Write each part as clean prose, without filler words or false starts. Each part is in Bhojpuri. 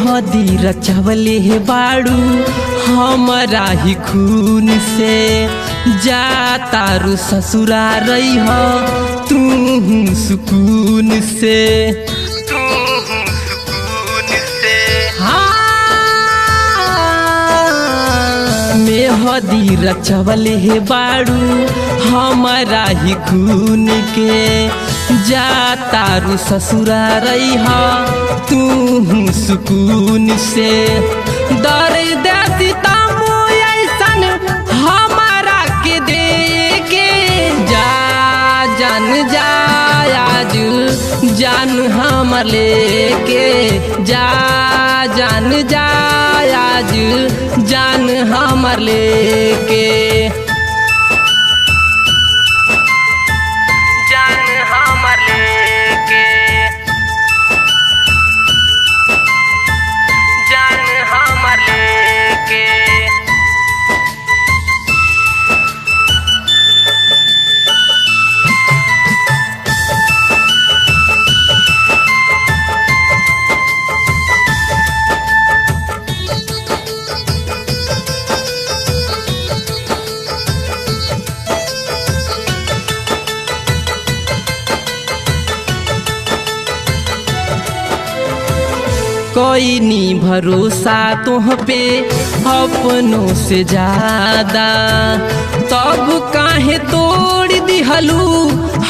मेहदी रचवले हे बाड़ू हमारा ही खून से जा तारू ससुरा रही हो तू सुकून से मेहदी रचवले हे बाड़ू हमारा ही खून के जा तारू ससुरा रही हो तू सुकून से दर्द सितम ऐसन हमारा के दे के जा जान जा आज जान हमर लेके जा जान जा आज जान हमर लेके जान हमर लेके जान हमर लेके कोई नहीं भरोसा तुह पे अपनों से ज्यादा तब काहे तोड़ दिहलू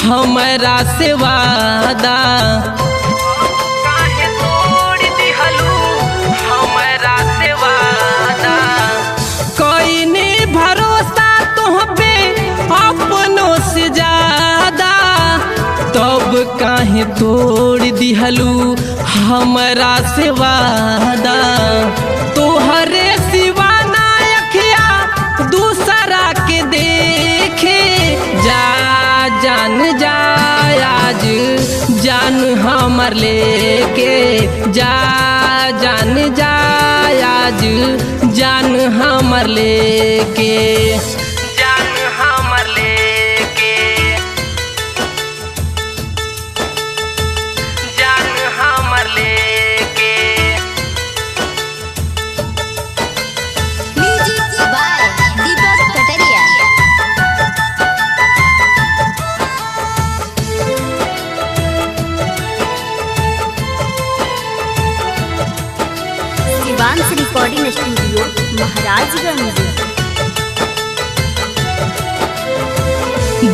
हमारा से वादा काहे तोड़ दिहलू हमारा से वादा कोई नहीं भरोसा तुह पे अपनों से ज्यादा तब काहे तोड़ दिहलू हमारा से वादा तोहरे सिवा ना अखिया दूसरा के देखे जा जान जा आज जान हमर लेके जा जान जा आज जान हमर लेके जान हमर लेके जान हमर लेके म्यूजिक बाय दीपक कटरिया। Shivansh recording studio Maharajganj.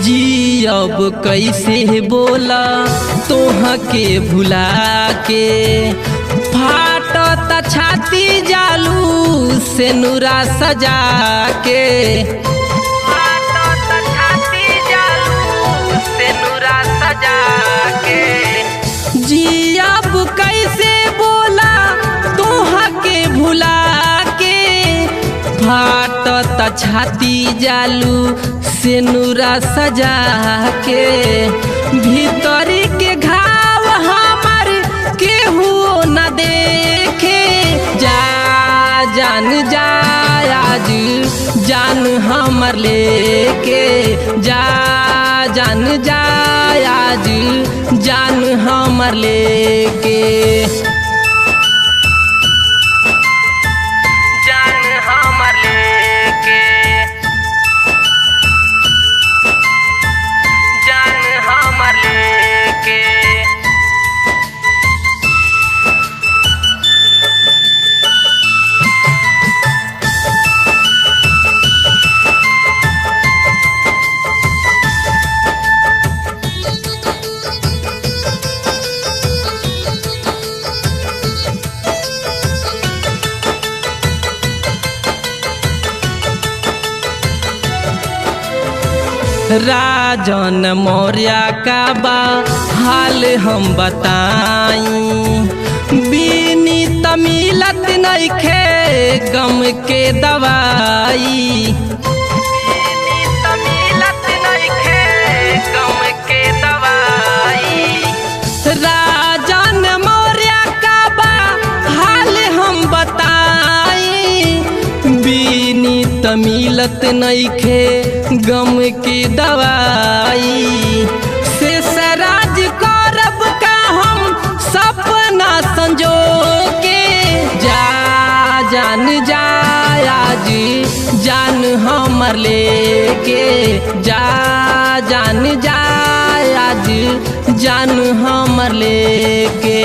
जी अब कैसे बोला तोह के भुला के फाटत छाती जालू से नुरा सजा के फाटत छाती जालू से नुरा सजा के जी अब कैसे बोला तोह के भुला के फाटत छाती जालू से नुरा सजा के भीतरी के घाव हमार केहू न देखे जा जान जा आज जान हमर लेके जा जान जा आज जान हमर लेके जान हमर लेके जान हमर लेके राजन मौर्य का बा हाल हम बताई बीनी तमिलत नइखे गम के दवाई तमिलत नइखे गम के दवाई राजन मौर्य का बा हाल हम बताई बीनी तमिलत नइखे गम की दवाई से सराज करब का हम सपना संजो के हमर लेके जा जान जा आज जान हमर लेके।